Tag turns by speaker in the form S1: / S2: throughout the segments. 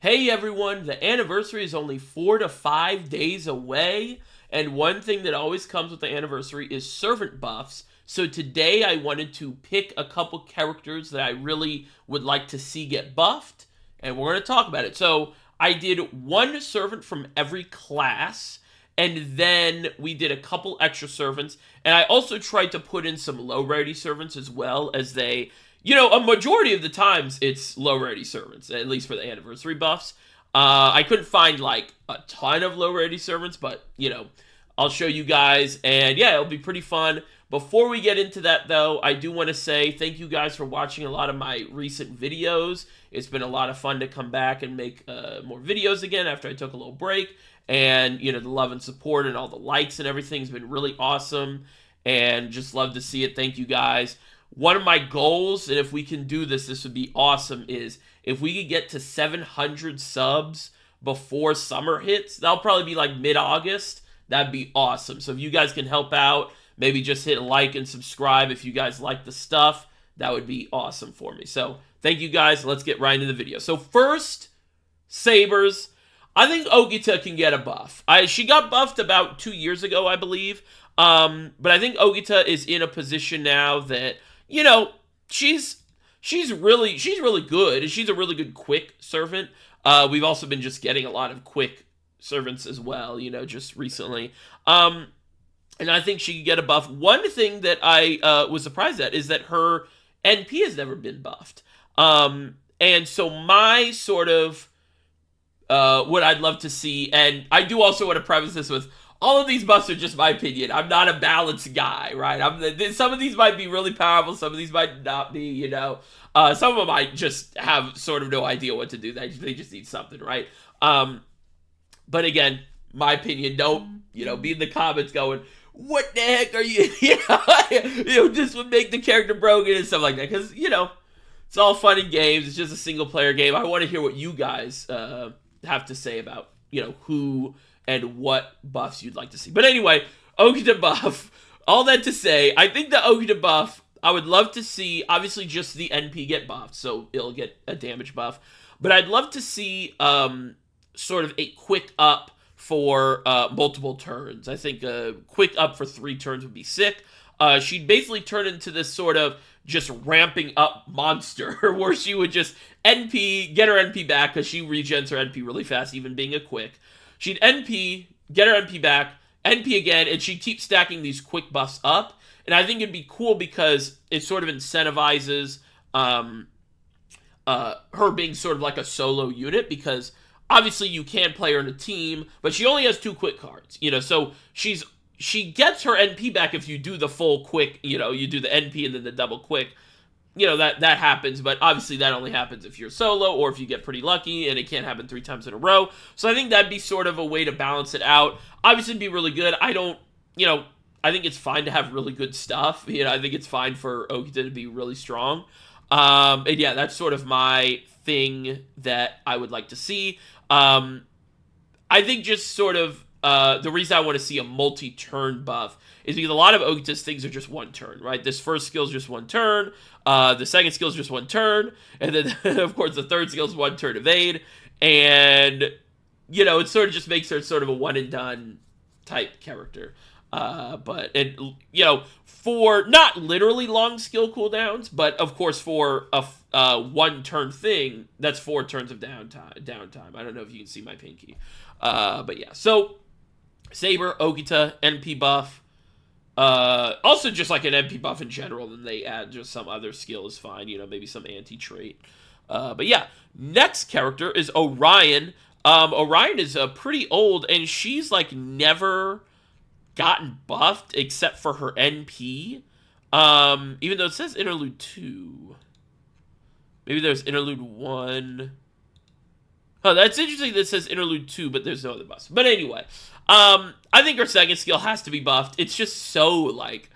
S1: Hey everyone, the anniversary is only 4 to 5 days away, and one thing that always comes with the anniversary is servant buffs. So today I wanted to pick a couple characters that I really would like to see get buffed, and we're going to talk about it. So I did one servant from every class, and then we did a couple extra servants, and I also tried to put in some low rarity servants as well, as they... a majority of the times it's low rarity servants, at least for the anniversary buffs. I couldn't find, like, a ton of low rarity servants, but, I'll show you guys, and yeah, it'll be pretty fun. Before we get into that, though, I do want to say thank you guys for watching a lot of my recent videos. It's been a lot of fun to come back and make more videos again after I took a little break, and, the love and support and all the likes and everything has been really awesome, and just love to see it. Thank you guys. One of my goals, and if we can do this, this would be awesome, is if we could get to 700 subs before summer hits. That'll probably be like mid-August. That'd be awesome. So if you guys can help out, maybe just hit like and subscribe if you guys like the stuff. That would be awesome for me. So thank you guys. Let's get right into the video. So first, Sabers. I think Okita can get a buff. She got buffed about 2 years ago, I believe. But I think Okita is in a position now that... she's really good. She's a really good quick servant. We've also been just getting a lot of quick servants as well, just recently. And I think she could get a buff. One thing that I was surprised at is that her NP has never been buffed. And so my sort of what I'd love to see, and I do also want to preface this with, all of these buffs are just my opinion. I'm not a balanced guy, right? Some of these might be really powerful. Some of these might not be, Some of them might just have sort of no idea what to do. They just need something, right? But again, my opinion. Don't, be in the comments going, what the heck are you, this would make the character broken and stuff like that. Because, it's all fun and games. It's just a single player game. I want to hear what you guys have to say about, who... and what buffs you'd like to see. But anyway, Okita buff. All that to say, I think the Okita buff, I would love to see, obviously just the NP get buffed, so it'll get a damage buff. But I'd love to see sort of a quick up for multiple turns. I think a quick up for 3 turns would be sick. She'd basically turn into this sort of just ramping up monster, where she would just NP, get her NP back, because she regens her NP really fast, even being a quick. She'd NP, get her NP back, NP again, and she'd keep stacking these quick buffs up. And I think it'd be cool because it sort of incentivizes her being sort of like a solo unit, because obviously you can play her in a team, but she only has 2 quick cards, so she gets her NP back if you do the full quick, you do the NP and then the double quick. That happens, but obviously that only happens if you're solo or if you get pretty lucky, and it can't happen 3 times in a row. So I think that'd be sort of a way to balance it out. Obviously, it'd be really good. I think it's fine to have really good stuff. I think it's fine for Okita to be really strong. And yeah, that's sort of my thing that I would like to see. I think just sort of the reason I want to see a multi-turn buff is because a lot of Okita's things are just 1 turn, right? This first skill is just 1 turn. The second skill is just 1 turn. And then, of course, the third skill is 1 turn evade. And, it sort of just makes her sort of a one-and-done type character. For not literally long skill cooldowns, but, of course, for a 1-turn thing, that's 4 turns of downtime. I don't know if you can see my pinky. But, yeah. So, Saber, Okita, NP buff. Also just like an NP buff in general, then they add just some other skill is fine, maybe some anti-trait. But yeah, next character is Orion. Orion is pretty old, and she's like never gotten buffed except for her NP. Even though it says Interlude 2. Maybe there's Interlude 1. Oh, that's interesting that it says Interlude 2, but there's no other buffs. But anyway, I think her second skill has to be buffed. It's just so, like,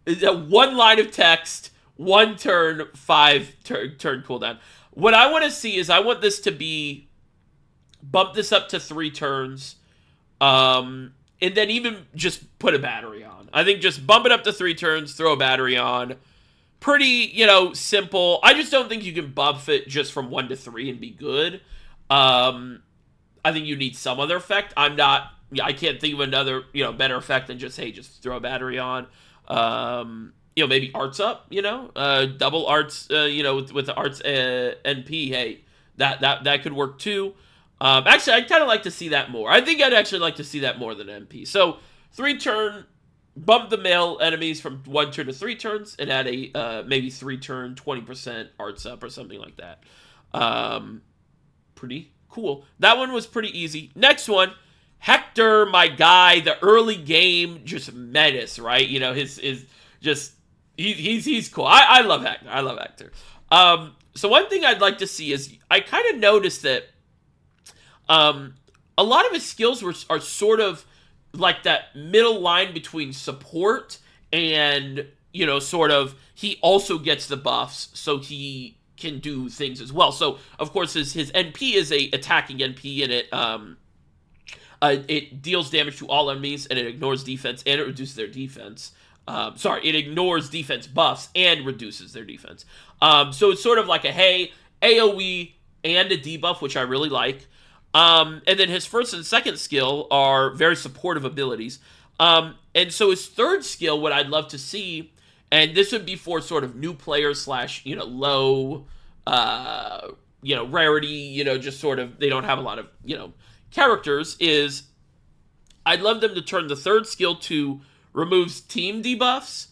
S1: 1 line of text, 1 turn, 5 turn cooldown. What I want to see is I want this to be, bump this up to 3 turns, and then even just put a battery on. I think just bump it up to 3 turns, throw a battery on, pretty, simple. I just don't think you can buff it just from 1 to 3 and be good. I think you need some other effect. I can't think of another, better effect than just, hey, just throw a battery on. Maybe arts up, double arts, with the arts NP, hey, that could work too. Actually, I'd kind of like to see that more. I think I'd actually like to see that more than NP. So, 3-turn, bump the male enemies from 1 turn to 3 turns, and add a maybe 3-turn 20% arts up or something like that. Pretty cool. That one was pretty easy. Next one, Hector, my guy, the early game just menace, right? His just he's cool. I love Hector. I love Hector. So one thing I'd like to see is I kind of noticed that a lot of his skills are sort of like that middle line between support and, sort of he also gets the buffs, so he can do things as well. So, of course, his NP is a attacking NP, and it deals damage to all enemies, and it ignores defense, and it reduces their defense. It ignores defense buffs and reduces their defense. So it's sort of like a, hey, AoE and a debuff, which I really like. And then his first and second skill are very supportive abilities. And so his third skill, what I'd love to see, and this would be for sort of new players / low, rarity, just sort of, they don't have a lot of, characters, is I'd love them to turn the third skill to removes team debuffs,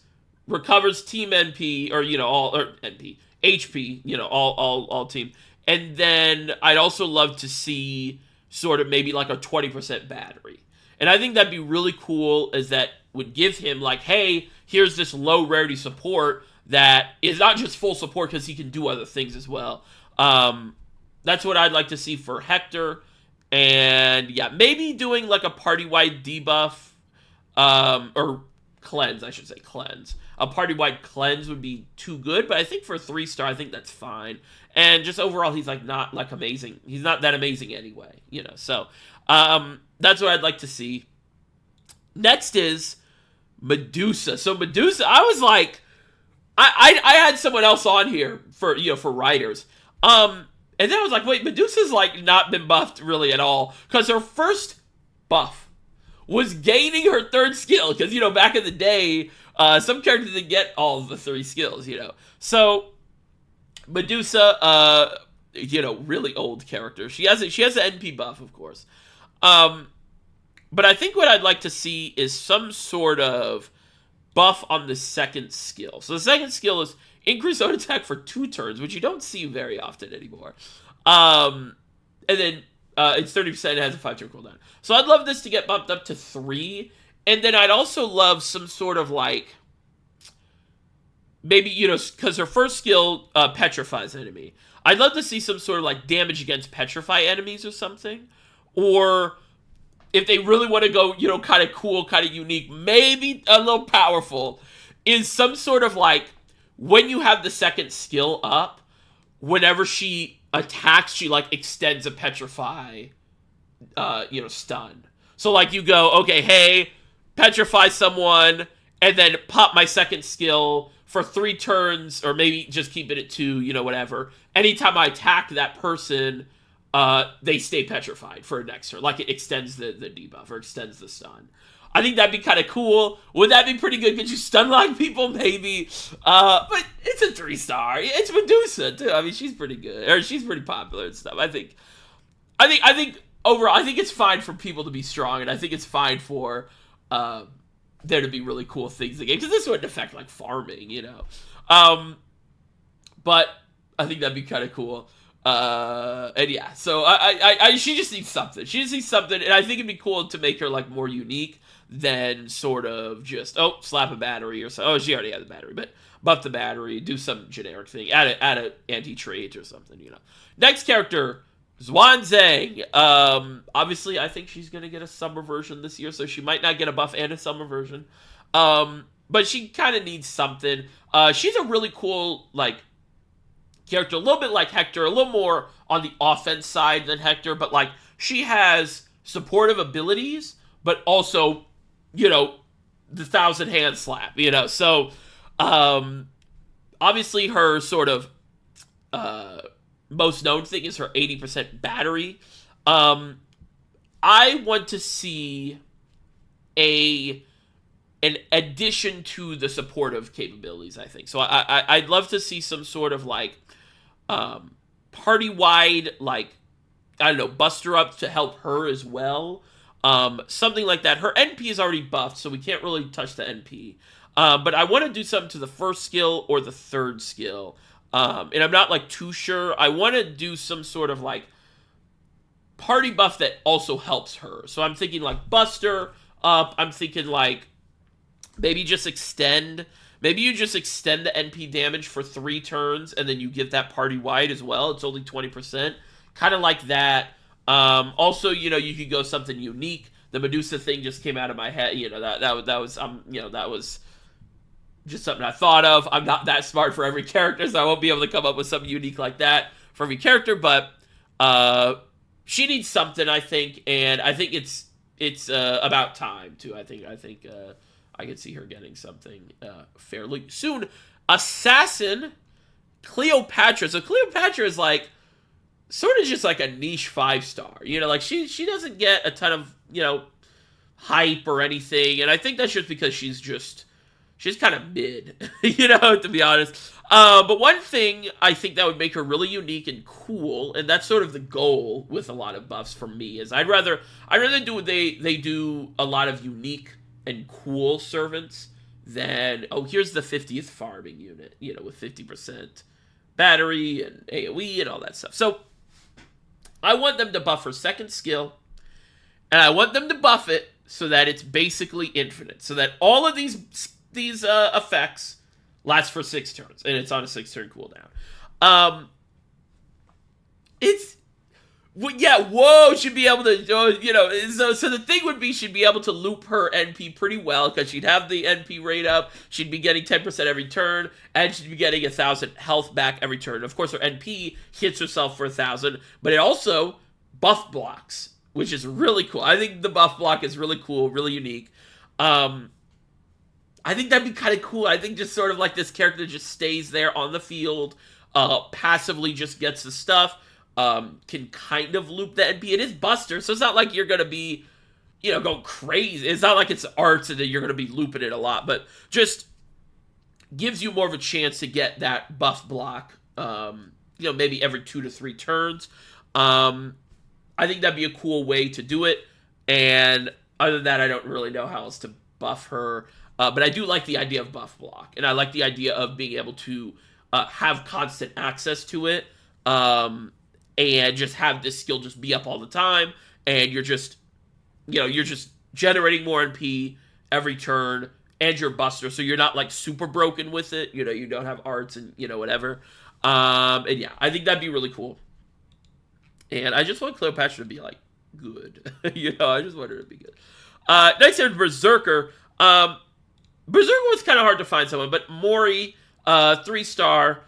S1: recovers team NP, or, NP, HP, all team. And then I'd also love to see sort of maybe like a 20% battery. And I think that'd be really cool, as that would give him like, hey, here's this low rarity support that is not just full support because he can do other things as well. That's what I'd like to see for Hector. And yeah, maybe doing like a party-wide debuff, or cleanse, I should say cleanse. A party-wide cleanse would be too good, but I think for 3-star, I think that's fine. And just overall, he's like not like amazing. He's not that amazing anyway, So, that's what I'd like to see. Next is Medusa. So Medusa, I was like, I had someone else on here for writers. And then I was like, wait, Medusa's like not been buffed really at all, because her first buff was gaining her third skill, because back in the day, some characters didn't get all of the 3 skills, So Medusa, really old character. She has an NP buff, of course. But I think what I'd like to see is some sort of buff on the second skill. So the second skill is increase own attack for 2 turns, which you don't see very often anymore. And then it's 30%, it has a 5-turn cooldown. So I'd love this to get bumped up to 3. And then I'd also love some sort of like, maybe, because her first skill petrifies enemy. I'd love to see some sort of like damage against petrify enemies or something. Or if they really want to go, kind of cool, kind of unique, maybe a little powerful, is some sort of like, when you have the second skill up, whenever she attacks, she like extends a petrify, stun. So like you go, okay, hey, petrify someone, and then pop my second skill for 3 turns, or maybe just keep it at 2, whatever. Anytime I attack that person, they stay petrified for a next turn. Like it extends the debuff, or extends the stun. I think that'd be kind of cool. Would that be pretty good? Could you stun lock people? Maybe. But it's a 3-star. It's Medusa too. I mean, she's pretty good, or she's pretty popular and stuff. I think overall, I think it's fine for people to be strong, and I think it's fine for there to be really cool things in the game, because this wouldn't affect like farming, But I think that'd be kind of cool. And yeah, so she just needs something. She just needs something, and I think it'd be cool to make her like more unique than sort of just slap a battery or so. Oh, she already has a battery, but buff the battery, do some generic thing, add a anti-trait or something. Next character, Xuanzang. Obviously, I think she's gonna get a summer version this year, so she might not get a buff and a summer version. But she kind of needs something. She's a really cool like character, a little bit like Hector, a little more on the offense side than Hector, but like she has supportive abilities, but also, the 1,000 hand slap, So, obviously her sort of most known thing is her 80% battery. I want to see an addition to the supportive capabilities, I think. So I'd love to see some sort of like party-wide, like, I don't know, buster up to help her as well. Something like that. Her NP is already buffed, so we can't really touch the NP. But I want to do something to the first skill or the third skill. And I'm not like too sure. I want to do some sort of like party buff that also helps her. So I'm thinking like Buster up. I'm thinking like maybe just extend. Maybe you just extend the NP damage for 3 turns, and then you give that party wide as well. It's only 20%. Kind of like that. Also, you know, you could go something unique. The Medusa thing just came out of my head. You know, that was that was just something I thought of. I'm not that smart for every character, so I won't be able to come up with something unique like that for every character. But she needs something, I think, and I think it's about time too. I think I could see her getting something fairly soon. Assassin Cleopatra. So Cleopatra is like sort of just like a niche 5-star. You know, like she doesn't get a ton of, you know, hype or anything, and I think that's just because she's kind of mid, you know, to be honest. But one thing I think that would make her really unique and cool, and that's sort of the goal with a lot of buffs for me, is I'd rather do they do a lot of unique and cool servants than, oh, here's the 50th farming unit, you know, with 50% battery and AoE and all that stuff. So I want them to buff her second skill, and I want them to buff it so that it's basically infinite, so that all of these effects last for 6 turns, and it's on a 6-turn cooldown. Should be able to, you know, so the thing would be she'd be able to loop her NP pretty well, because she'd have the NP rate up, she'd be getting 10% every turn, and she'd be getting 1,000 health back every turn. Of course, her NP hits herself for 1,000, but it also buff blocks, which is really cool. I think the buff block is really cool, really unique. I think that'd be kind of cool. I think just sort of like this character just stays there on the field, passively just gets the stuff, can kind of loop the NP. It is Buster, so it's not like you're going to be, you know, going crazy. It's not like it's arts and that you're going to be looping it a lot, but just gives you more of a chance to get that buff block, you know, maybe every 2 to 3 turns. I think that'd be a cool way to do it, and other than that, I don't really know how else to buff her. But I do like the idea of buff block, and I like the idea of being able to have constant access to it, and just have this skill just be up all the time, and you're just generating more NP every turn, and you're Buster, so you're not like super broken with it. You know, you don't have arts and, you know, whatever. And yeah, I think that'd be really cool. And I just want Cleopatra to be like good. You know, I just want her to be good. Next is Berserker. Berserker was kind of hard to find someone, but Mori, 3-star.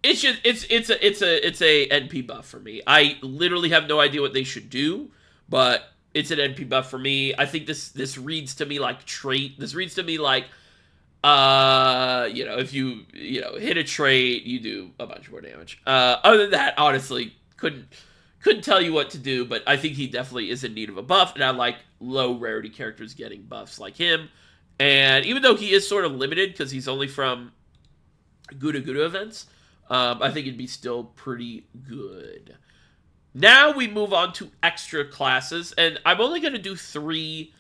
S1: It's a NP buff for me. I literally have no idea what they should do, but it's an NP buff for me. I think this reads to me like trait. This reads to me like, you know, if you hit a trait, you do a bunch more damage. Other than that, honestly, couldn't tell you what to do, but I think he definitely is in need of a buff, and I like low rarity characters getting buffs like him. And even though he is sort of limited because he's only from Guru events, I think it'd be still pretty good. Now we move on to extra classes, and I'm only going to do 3.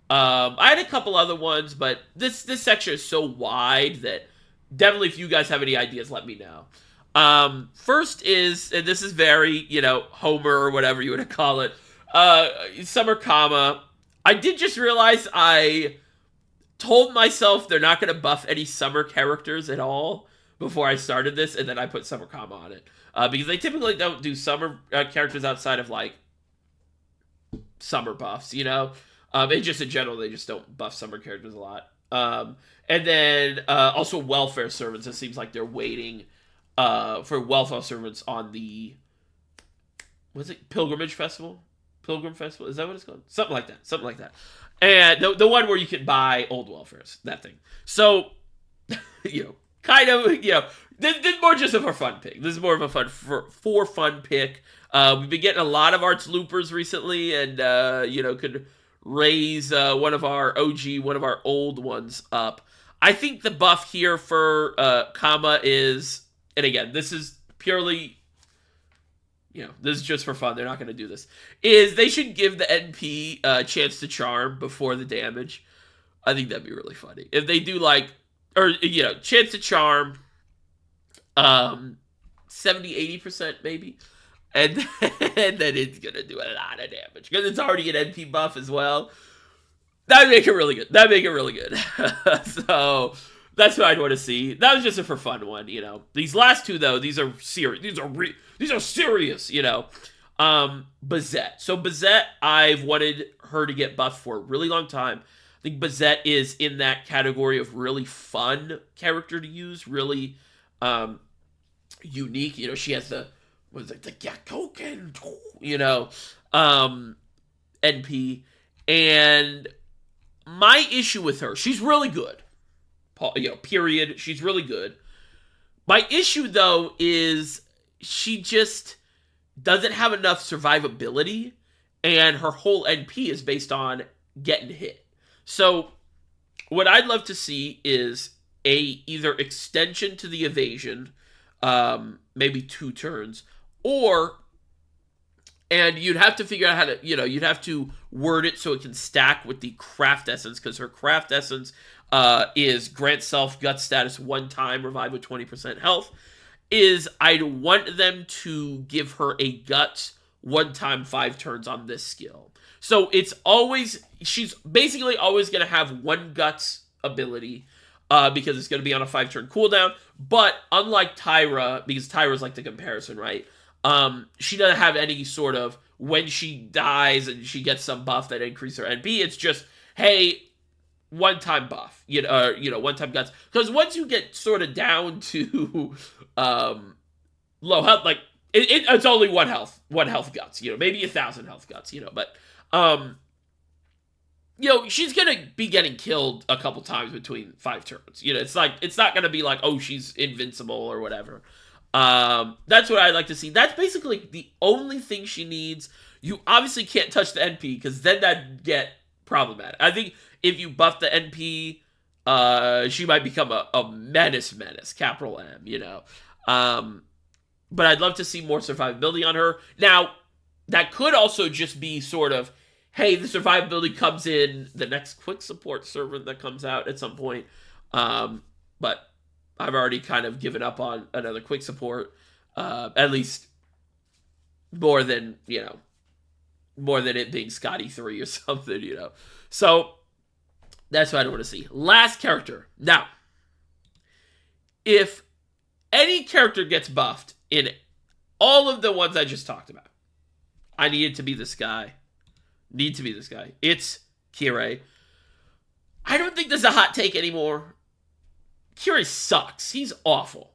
S1: I had a couple other ones, but this section is so wide that definitely if you guys have any ideas, let me know. First is, and this is very, you know, Homer or whatever you want to call it, Summer Kama. I did just realize I told myself they're not going to buff any summer characters at all before I started this, and then I put Summer Kama on it. Because they typically don't do summer characters outside of, like, summer buffs, you know? And just in general, they just don't buff summer characters a lot. And then also welfare servants. It seems like they're waiting for welfare servants on the, what's it, Pilgrimage Festival? Pilgrim Festival? Is that what it's called? Something like that. And the one where you can buy old welfares, that thing. So, you know, kind of, this is more just of a fun pick. This is more of a for fun pick. We've been getting a lot of arts loopers recently, and could raise one of our old ones up. I think the buff here for Kama is, and again, this is purely, this is just for fun. They're not going to do this. Is they should give the NP a chance to charm before the damage. I think that'd be really funny if they do chance to charm, 70-80% maybe, and then it's gonna do a lot of damage because it's already an NP buff as well. That'd make it really good. So that's what I'd want to see. That was just a for fun one, These last two though, these are serious. These are serious, Bazett. So Bazett, I've wanted her to get buffed for a really long time. I think Bazett is in that category of really fun character to use, really unique. She has the Gakoken, NP. And my issue with her, she's really good. Period. She's really good. My issue, though, is she just doesn't have enough survivability, and her whole NP is based on getting hit. So what I'd love to see is either extension to the evasion, maybe 2 turns, and you'd have to figure out how to, you'd have to word it so it can stack with the craft essence, because her craft essence is grant self gut status 1 time, revive with 20% health. I'd want them to give her a guts 1 time 5 turns on this skill. So she's basically always going to have 1 guts ability, because it's going to be on a 5-turn cooldown. But unlike Tyra, because Tyra's like the comparison, right? She doesn't have any sort of, when she dies and she gets some buff that increases her NP, it's just, hey, 1-time buff, 1-time guts. Because once you get sort of down to low health, like, it's only 1 health guts, maybe 1,000 health guts, but, she's going to be getting killed a couple times between 5 turns. It's not going to be like, oh, she's invincible or whatever. That's what I'd like to see. That's basically the only thing she needs. You obviously can't touch the NP, because then that'd get problematic. I think if you buff the NP, she might become a menace, capital M, But I'd love to see more survivability on her. Now, that could also just be sort of, hey, the survivability comes in the next quick support servant that comes out at some point. But I've already kind of given up on another quick support, at least more than it being Scotty 3 or something, So that's what I want to see. Last character. Now, if any character gets buffed in all of the ones I just talked about, I need it to be this guy. It's Kirei. I don't think there's a hot take anymore. Kirei sucks. He's awful.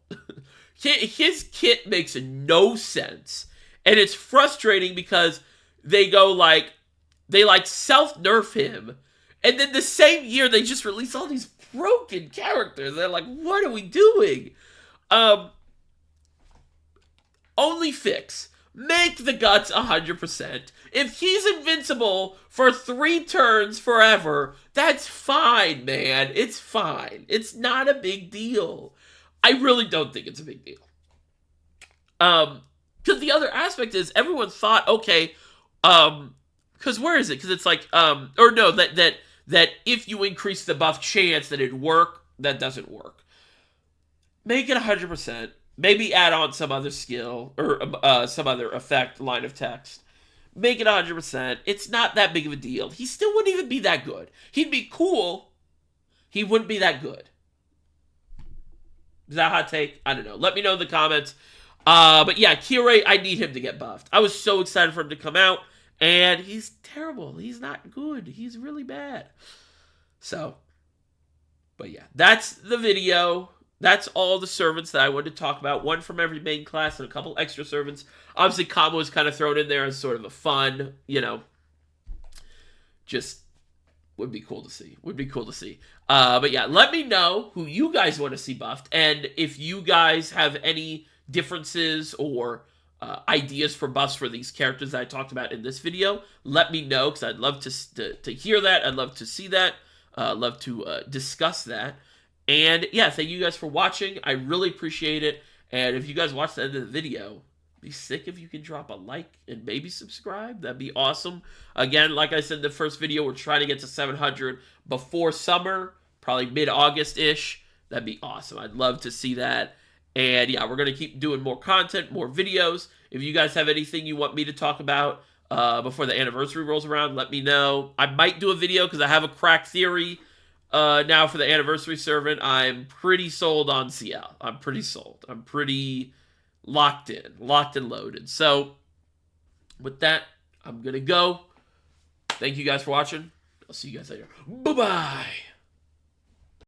S1: His kit makes no sense. And it's frustrating because they self-nerf him. And then the same year, they just release all these broken characters. They're like, what are we doing? Only fix. Make the guts 100%. If he's invincible for 3 turns forever, that's fine, man. It's fine. It's not a big deal. I really don't think it's a big deal. Because the other aspect is everyone thought, okay, because where is it? Because it's like, that if you increase the buff chance that it'd work, that doesn't work. Make it 100%. Maybe add on some other skill or some other effect, line of text. Make it 100%. It's not that big of a deal. He still wouldn't even be that good. He'd be cool. He wouldn't be that good. Is that a hot take? I don't know. Let me know in the comments. But yeah, Kirei, I need him to get buffed. I was so excited for him to come out, and he's terrible. He's not good. He's really bad. So, but yeah, that's the video. That's all the servants that I wanted to talk about. 1 from every main class and a couple extra servants. Obviously, Kamo was kind of thrown in there as sort of a fun, just Would be cool to see. Would be cool to see. But yeah, let me know who you guys want to see buffed, and if you guys have any differences or ideas for buffs for these characters that I talked about in this video, let me know, because I'd love to hear that. I'd love to see that. Love to discuss that. And yeah, thank you guys for watching. I really appreciate it. And if you guys watch the end of the video, be sick if you can drop a like and maybe subscribe. That'd be awesome. Again, like I said in the first video, we're trying to get to 700 before summer, probably mid-August-ish. That'd be awesome. I'd love to see that. And yeah, we're going to keep doing more content, more videos. If you guys have anything you want me to talk about before the anniversary rolls around, let me know. I might do a video because I have a crack theory now for the anniversary servant. I'm pretty sold on ciel. I'm pretty sold. I'm pretty locked and loaded. So with that, I'm going to go. Thank you guys for watching. I'll see you guys later. Bye-bye.